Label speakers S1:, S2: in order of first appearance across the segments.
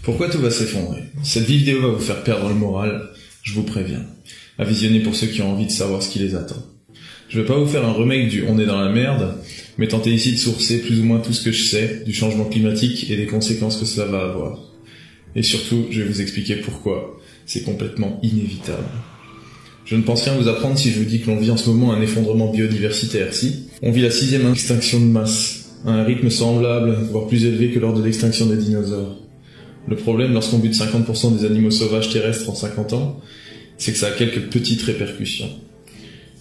S1: Pourquoi tout va s'effondrer? Cette vidéo va vous faire perdre le moral, je vous préviens. À visionner pour ceux qui ont envie de savoir ce qui les attend. Je vais pas vous faire un remake du On est dans la merde, mais tenter ici de sourcer plus ou moins tout ce que je sais du changement climatique et des conséquences que cela va avoir. Et surtout, je vais vous expliquer pourquoi c'est complètement inévitable. Je ne pense rien vous apprendre si je vous dis que l'on vit en ce moment un effondrement biodiversitaire, si. On vit la 6e extinction de masse, à un rythme semblable, voire plus élevé que lors de l'extinction des dinosaures. Le problème, lorsqu'on bute 50% des animaux sauvages terrestres en 50 ans, c'est que ça a quelques petites répercussions.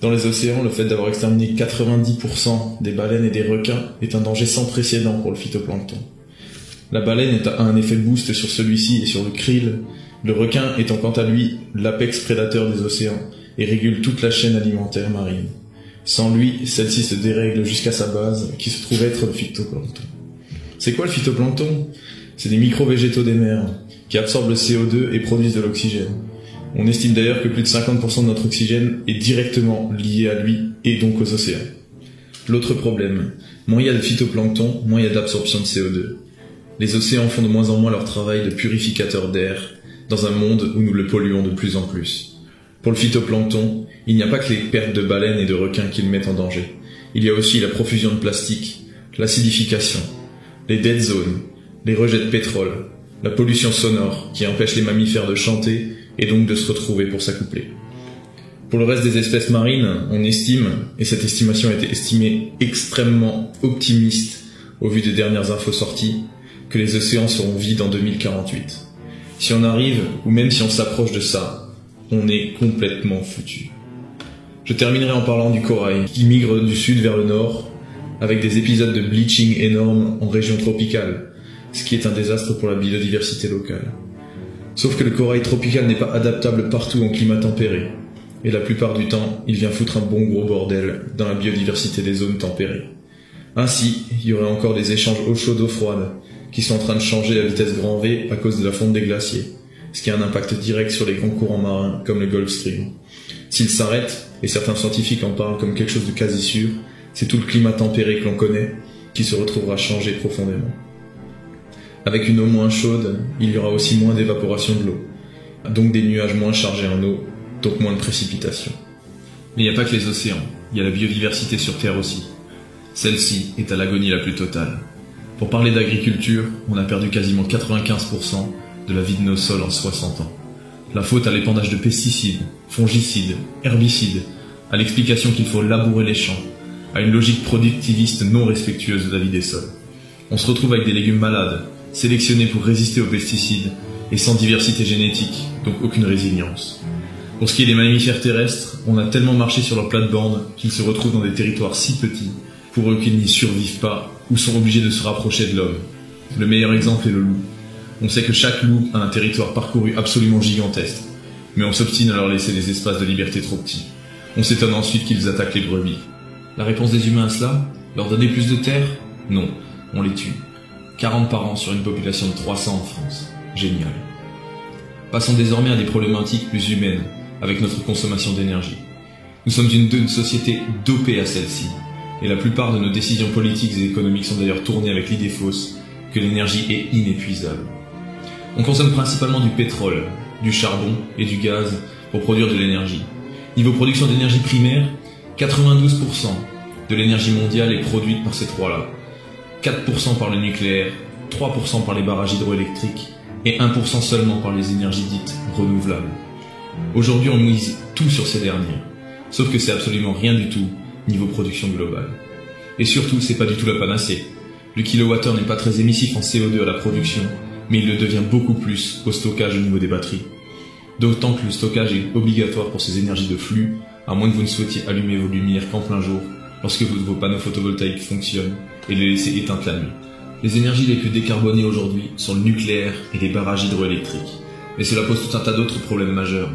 S1: Dans les océans, le fait d'avoir exterminé 90% des baleines et des requins est un danger sans précédent pour le phytoplancton. La baleine a un effet boost sur celui-ci et sur le krill, le requin étant quant à lui l'apex prédateur des océans et régule toute la chaîne alimentaire marine. Sans lui, celle-ci se dérègle jusqu'à sa base, qui se trouve être le phytoplancton. C'est quoi le phytoplancton? C'est des micro-végétaux des mers, qui absorbent le CO2 et produisent de l'oxygène. On estime d'ailleurs que plus de 50% de notre oxygène est directement lié à lui, et donc aux océans. L'autre problème, moins il y a de phytoplancton, moins il y a d'absorption de CO2. Les océans font de moins en moins leur travail de purificateur d'air, dans un monde où nous le polluons de plus en plus. Pour le phytoplancton, il n'y a pas que les pertes de baleines et de requins qui le mettent en danger. Il y a aussi la profusion de plastique, l'acidification, les dead zones, les rejets de pétrole, la pollution sonore qui empêche les mammifères de chanter et donc de se retrouver pour s'accoupler. Pour le reste des espèces marines, on estime, et cette estimation a été estimée extrêmement optimiste au vu des dernières infos sorties, que les océans seront vides en 2048. Si on arrive, ou même si on s'approche de ça, on est complètement foutu. Je terminerai en parlant du corail, qui migre du sud vers le nord, avec des épisodes de bleaching énormes en région tropicale, ce qui est un désastre pour la biodiversité locale. Sauf que le corail tropical n'est pas adaptable partout en climat tempéré, et la plupart du temps, il vient foutre un bon gros bordel dans la biodiversité des zones tempérées. Ainsi, il y aurait encore des échanges eau chaude eau froide, qui sont en train de changer à vitesse grand V à cause de la fonte des glaciers, ce qui a un impact direct sur les grands courants marins comme le Gulf Stream. S'ils s'arrêtent, et certains scientifiques en parlent comme quelque chose de quasi sûr, c'est tout le climat tempéré que l'on connaît qui se retrouvera changé profondément. Avec une eau moins chaude, il y aura aussi moins d'évaporation de l'eau, donc des nuages moins chargés en eau, donc moins de précipitations. Mais il n'y a pas que les océans, il y a la biodiversité sur Terre aussi. Celle-ci est à l'agonie la plus totale. Pour parler d'agriculture, on a perdu quasiment 95% de la vie de nos sols en 60 ans. La faute à l'épandage de pesticides, fongicides, herbicides, à l'explication qu'il faut labourer les champs, à une logique productiviste non respectueuse de la vie des sols. On se retrouve avec des légumes malades, sélectionnés pour résister aux pesticides, et sans diversité génétique, donc aucune résilience. Pour ce qui est des mammifères terrestres, on a tellement marché sur leur plate-bande qu'ils se retrouvent dans des territoires si petits, pour eux qu'ils n'y survivent pas, ou sont obligés de se rapprocher de l'homme. Le meilleur exemple est le loup. On sait que chaque loup a un territoire parcouru absolument gigantesque, mais on s'obstine à leur laisser des espaces de liberté trop petits. On s'étonne ensuite qu'ils attaquent les brebis. La réponse des humains à cela? Leur donner plus de terre? Non, on les tue. 40 par an sur une population de 300 en France. Génial. Passons désormais à des problématiques plus humaines, avec notre consommation d'énergie. Nous sommes une société dopée à celle-ci, et la plupart de nos décisions politiques et économiques sont d'ailleurs tournées avec l'idée fausse que l'énergie est inépuisable. On consomme principalement du pétrole, du charbon et du gaz pour produire de l'énergie. Niveau production d'énergie primaire, 92% de l'énergie mondiale est produite par ces trois-là. 4% par le nucléaire, 3% par les barrages hydroélectriques et 1% seulement par les énergies dites renouvelables. Aujourd'hui, on mise tout sur ces derniers, sauf que c'est absolument rien du tout niveau production globale. Et surtout, c'est pas du tout la panacée. Le kilowattheure n'est pas très émissif en CO2 à la production, mais il le devient beaucoup plus au stockage au niveau des batteries. D'autant que le stockage est obligatoire pour ces énergies de flux, à moins que vous ne souhaitiez allumer vos lumières qu'en plein jour, lorsque vos panneaux photovoltaïques fonctionnent, et les laisser éteintes la nuit. Les énergies les plus décarbonées aujourd'hui sont le nucléaire et les barrages hydroélectriques. Mais cela pose tout un tas d'autres problèmes majeurs.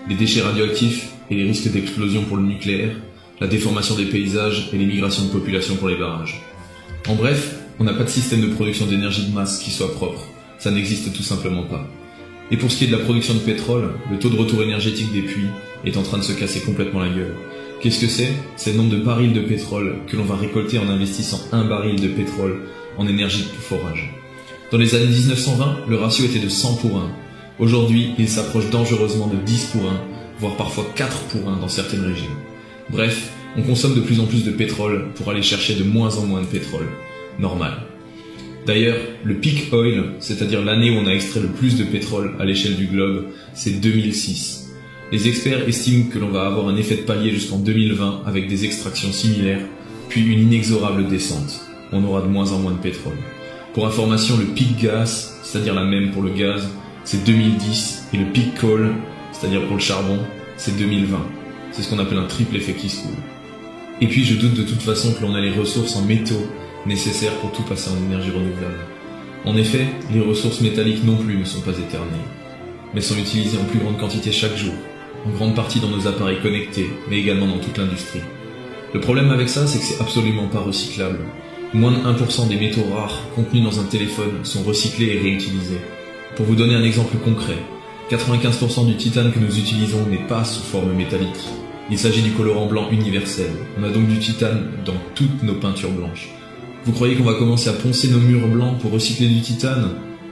S1: Les déchets radioactifs et les risques d'explosion pour le nucléaire, la déformation des paysages et l'émigration de population pour les barrages. En bref, on n'a pas de système de production d'énergie de masse qui soit propre. Ça n'existe tout simplement pas. Et pour ce qui est de la production de pétrole, le taux de retour énergétique des puits est en train de se casser complètement la gueule. Qu'est-ce que c'est? C'est le nombre de barils de pétrole que l'on va récolter en investissant un baril de pétrole en énergie de forage. Dans les années 1920, le ratio était de 100 pour 1. Aujourd'hui, il s'approche dangereusement de 10 pour 1, voire parfois 4 pour 1 dans certaines régions. Bref, on consomme de plus en plus de pétrole pour aller chercher de moins en moins de pétrole. Normal. D'ailleurs, le peak oil, c'est-à-dire l'année où on a extrait le plus de pétrole à l'échelle du globe, c'est 2006. Les experts estiment que l'on va avoir un effet de palier jusqu'en 2020 avec des extractions similaires, puis une inexorable descente. On aura de moins en moins de pétrole. Pour information, le peak gas, c'est-à-dire la même pour le gaz, c'est 2010, et le peak coal, c'est-à-dire pour le charbon, c'est 2020. C'est ce qu'on appelle un triple effet qui se coule. Et puis je doute de toute façon que l'on ait les ressources en métaux nécessaires pour tout passer en énergie renouvelable. En effet, les ressources métalliques non plus ne sont pas éternelles, mais sont utilisées en plus grande quantité chaque jour, en grande partie dans nos appareils connectés, mais également dans toute l'industrie. Le problème avec ça, c'est que c'est absolument pas recyclable. Moins de 1% des métaux rares contenus dans un téléphone sont recyclés et réutilisés. Pour vous donner un exemple concret, 95% du titane que nous utilisons n'est pas sous forme métallique. Il s'agit du colorant blanc universel. On a donc du titane dans toutes nos peintures blanches. Vous croyez qu'on va commencer à poncer nos murs blancs pour recycler du titane?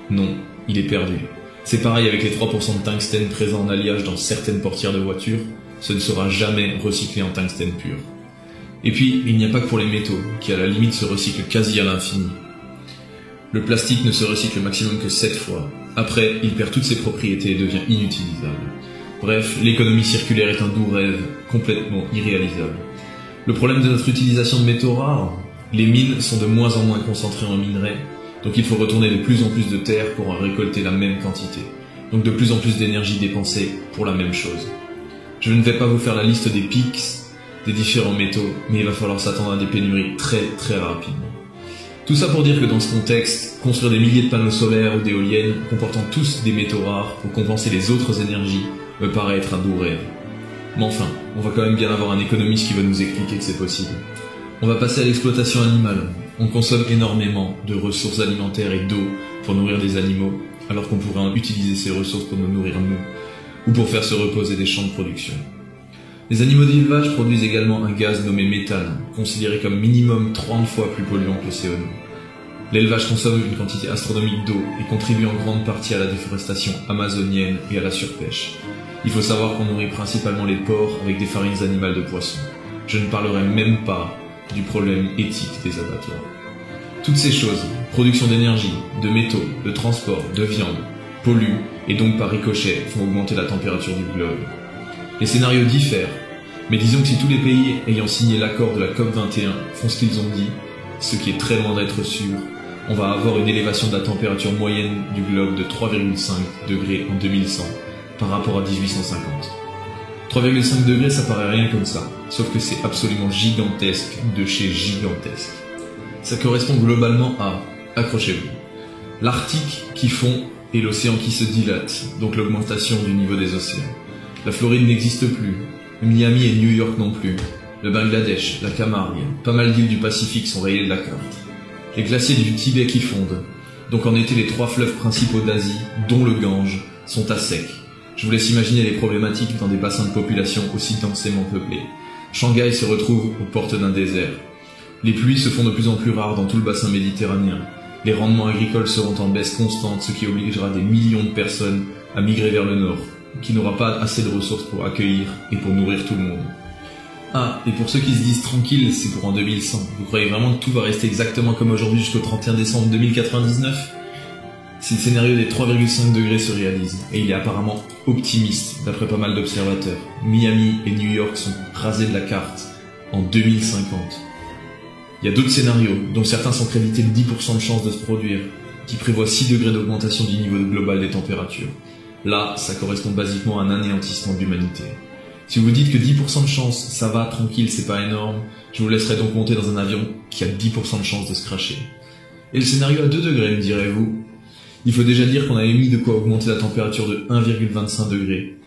S1: Non, il est perdu. C'est pareil avec les 3% de tungstène présents en alliage dans certaines portières de voitures, ce ne sera jamais recyclé en tungstène pur. Et puis, il n'y a pas que pour les métaux, qui à la limite se recyclent quasi à l'infini. Le plastique ne se recycle au maximum que 7 fois. Après, il perd toutes ses propriétés et devient inutilisable. Bref, l'économie circulaire est un doux rêve, complètement irréalisable. Le problème de notre utilisation de métaux rares, les mines sont de moins en moins concentrées en minerais, donc il faut retourner de plus en plus de terre pour en récolter la même quantité. Donc de plus en plus d'énergie dépensée pour la même chose. Je ne vais pas vous faire la liste des pics, des différents métaux, mais il va falloir s'attendre à des pénuries très rapidement. Tout ça pour dire que dans ce contexte, construire des milliers de panneaux solaires ou d'éoliennes comportant tous des métaux rares pour compenser les autres énergies me paraît être un doux rêve. Mais enfin, on va quand même bien avoir un économiste qui va nous expliquer que c'est possible. On va passer à l'exploitation animale. On consomme énormément de ressources alimentaires et d'eau pour nourrir des animaux, alors qu'on pourrait utiliser ces ressources pour nous nourrir nous, ou pour faire se reposer des champs de production. Les animaux d'élevage produisent également un gaz nommé méthane, considéré comme minimum 30 fois plus polluant que le CO2. L'élevage consomme une quantité astronomique d'eau et contribue en grande partie à la déforestation amazonienne et à la surpêche. Il faut savoir qu'on nourrit principalement les porcs avec des farines animales de poissons. Je ne parlerai même pas du problème éthique des abattoirs. Toutes ces choses, production d'énergie, de métaux, de transport, de viande, polluent et donc par ricochet font augmenter la température du globe. Les scénarios diffèrent, mais disons que si tous les pays ayant signé l'accord de la COP21 font ce qu'ils ont dit, ce qui est très loin d'être sûr, on va avoir une élévation de la température moyenne du globe de 3,5 degrés en 2100 par rapport à 1850. 3,5 degrés, ça paraît rien comme ça, sauf que c'est absolument gigantesque de chez gigantesque. Ça correspond globalement à, accrochez-vous, l'Arctique qui fond et l'océan qui se dilate, donc l'augmentation du niveau des océans. La Floride n'existe plus, Miami et New York non plus, le Bangladesh, la Camargue, pas mal d'îles du Pacifique sont rayées de la carte. Les glaciers du Tibet qui fondent, donc en été les 3 fleuves principaux d'Asie, dont le Gange, sont à sec. Je vous laisse imaginer les problématiques dans des bassins de population aussi densément peuplés. Shanghai se retrouve aux portes d'un désert. Les pluies se font de plus en plus rares dans tout le bassin méditerranéen. Les rendements agricoles seront en baisse constante, ce qui obligera des millions de personnes à migrer vers le nord, qui n'aura pas assez de ressources pour accueillir et pour nourrir tout le monde. Ah, et pour ceux qui se disent tranquilles, c'est pour en 2100. Vous croyez vraiment que tout va rester exactement comme aujourd'hui jusqu'au 31 décembre 2099 ? Si le scénario des 3,5 degrés se réalise, et il est apparemment optimiste d'après pas mal d'observateurs, Miami et New York sont rasés de la carte en 2050. Il y a d'autres scénarios, dont certains sont crédités de 10% de chances de se produire, qui prévoient 6 degrés d'augmentation du niveau global des températures. Là, ça correspond basiquement à un anéantissement de l'humanité. Si vous dites que 10% de chance, ça va, tranquille, c'est pas énorme, je vous laisserai donc monter dans un avion qui a 10% de chance de se crasher. Et le scénario à 2 degrés, me direz-vous ? Il faut déjà dire qu'on a émis de quoi augmenter la température de 1,25 degrés.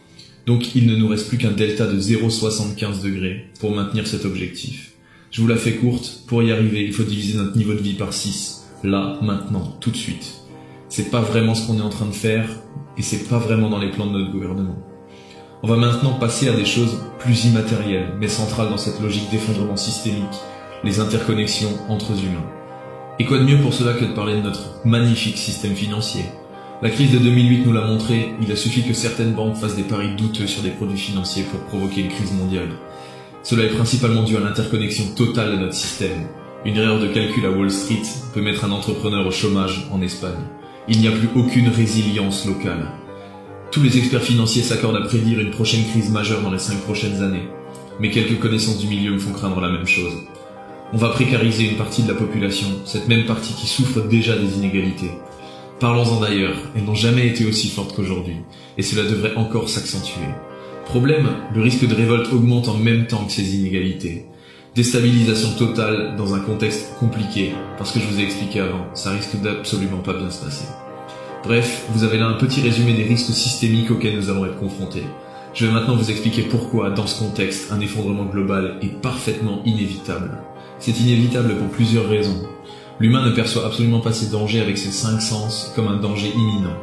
S1: Donc il ne nous reste plus qu'un delta de 0,75 degrés pour maintenir cet objectif. Je vous la fais courte, pour y arriver, il faut diviser notre niveau de vie par 6. Là, maintenant, tout de suite. C'est pas vraiment ce qu'on est en train de faire, et c'est pas vraiment dans les plans de notre gouvernement. On va maintenant passer à des choses plus immatérielles, mais centrales dans cette logique d'effondrement systémique, les interconnexions entre humains. Et quoi de mieux pour cela que de parler de notre magnifique système financier? La crise de 2008 nous l'a montré, il a suffi que certaines banques fassent des paris douteux sur des produits financiers pour provoquer une crise mondiale. Cela est principalement dû à l'interconnexion totale de notre système. Une erreur de calcul à Wall Street peut mettre un entrepreneur au chômage en Espagne. Il n'y a plus aucune résilience locale. Tous les experts financiers s'accordent à prédire une prochaine crise majeure dans les 5 prochaines années. Mais quelques connaissances du milieu me font craindre la même chose. On va précariser une partie de la population, cette même partie qui souffre déjà des inégalités. Parlons-en d'ailleurs, elles n'ont jamais été aussi fortes qu'aujourd'hui, et cela devrait encore s'accentuer. Problème, le risque de révolte augmente en même temps que ces inégalités. Déstabilisation totale dans un contexte compliqué, parce que je vous ai expliqué avant, ça risque d'absolument pas bien se passer. Bref, vous avez là un petit résumé des risques systémiques auxquels nous allons être confrontés. Je vais maintenant vous expliquer pourquoi, dans ce contexte, un effondrement global est parfaitement inévitable. C'est inévitable pour plusieurs raisons. L'humain ne perçoit absolument pas ces dangers avec ses 5 sens comme un danger imminent.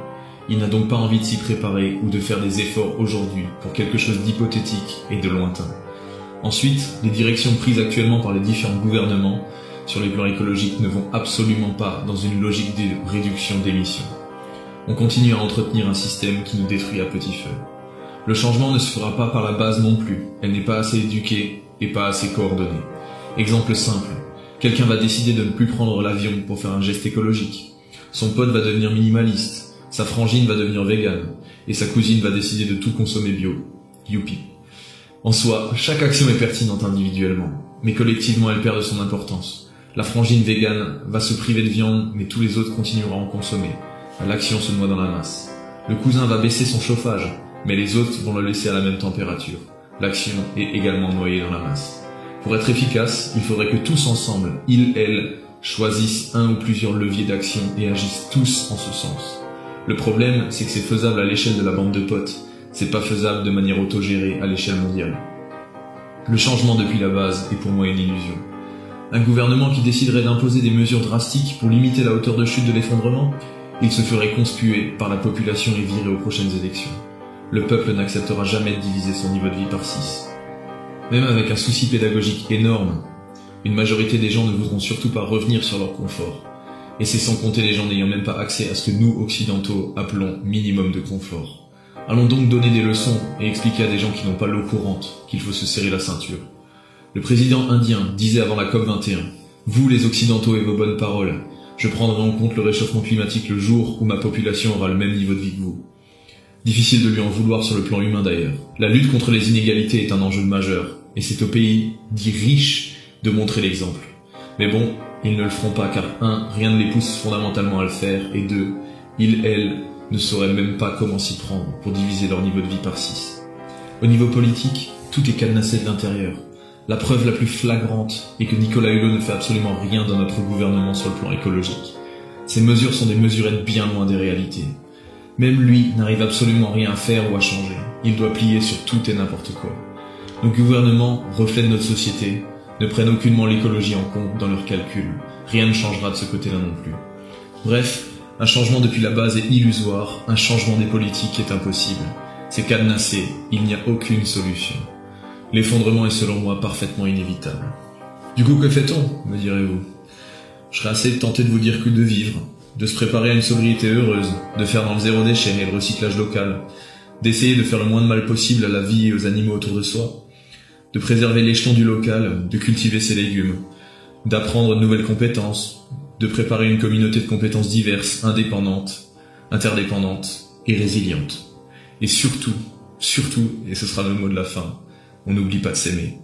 S1: Il n'a donc pas envie de s'y préparer ou de faire des efforts aujourd'hui pour quelque chose d'hypothétique et de lointain. Ensuite, les directions prises actuellement par les différents gouvernements sur les plans écologiques ne vont absolument pas dans une logique de réduction d'émissions. On continue à entretenir un système qui nous détruit à petit feu. Le changement ne se fera pas par la base non plus, elle n'est pas assez éduquée et pas assez coordonnée. Exemple simple. Quelqu'un va décider de ne plus prendre l'avion pour faire un geste écologique. Son pote va devenir minimaliste. Sa frangine va devenir végane. Et sa cousine va décider de tout consommer bio. Youpi. En soi, chaque action est pertinente individuellement. Mais collectivement, elle perd de son importance. La frangine végane va se priver de viande, mais tous les autres continueront à en consommer. L'action se noie dans la masse. Le cousin va baisser son chauffage, mais les autres vont le laisser à la même température. L'action est également noyée dans la masse. Pour être efficace, il faudrait que tous ensemble, ils, elles, choisissent un ou plusieurs leviers d'action et agissent tous en ce sens. Le problème, c'est que c'est faisable à l'échelle de la bande de potes, c'est pas faisable de manière autogérée à l'échelle mondiale. Le changement depuis la base est pour moi une illusion. Un gouvernement qui déciderait d'imposer des mesures drastiques pour limiter la hauteur de chute de l'effondrement, il se ferait conspuer par la population et virer aux prochaines élections. Le peuple n'acceptera jamais de diviser son niveau de vie par 6. Même avec un souci pédagogique énorme, une majorité des gens ne voudront surtout pas revenir sur leur confort. Et c'est sans compter les gens n'ayant même pas accès à ce que nous, occidentaux, appelons minimum de confort. Allons donc donner des leçons et expliquer à des gens qui n'ont pas l'eau courante qu'il faut se serrer la ceinture. Le président indien disait avant la COP21 « Vous les occidentaux et vos bonnes paroles, je prendrai en compte le réchauffement climatique le jour où ma population aura le même niveau de vie que vous. » Difficile de lui en vouloir sur le plan humain d'ailleurs. La lutte contre les inégalités est un enjeu majeur, et c'est aux pays dits riches de montrer l'exemple. Mais bon, ils ne le feront pas car 1. Rien ne les pousse fondamentalement à le faire, et 2. Ils, elles, ne sauraient même pas comment s'y prendre pour diviser leur niveau de vie par 6. Au niveau politique, tout est cadenassé de l'intérieur. La preuve la plus flagrante est que Nicolas Hulot ne fait absolument rien dans notre gouvernement sur le plan écologique. Ces mesures sont des mesurettes bien loin des réalités. Même lui n'arrive absolument rien à faire ou à changer. Il doit plier sur tout et n'importe quoi. Nos gouvernements, reflets de notre société, ne prennent aucunement l'écologie en compte dans leurs calculs. Rien ne changera de ce côté-là non plus. Bref, un changement depuis la base est illusoire, un changement des politiques est impossible. C'est cadenassé, il n'y a aucune solution. L'effondrement est selon moi parfaitement inévitable. Du coup, que fait-on, me direz-vous? Je serais assez tenté de vous dire que de vivre, de se préparer à une sobriété heureuse, de faire dans le zéro déchet et le recyclage local, d'essayer de faire le moins de mal possible à la vie et aux animaux autour de soi, de préserver l'échelon du local, de cultiver ses légumes, d'apprendre de nouvelles compétences, de préparer une communauté de compétences diverses, indépendantes, interdépendantes et résilientes. Et surtout, et ce sera le mot de la fin, on n'oublie pas de s'aimer.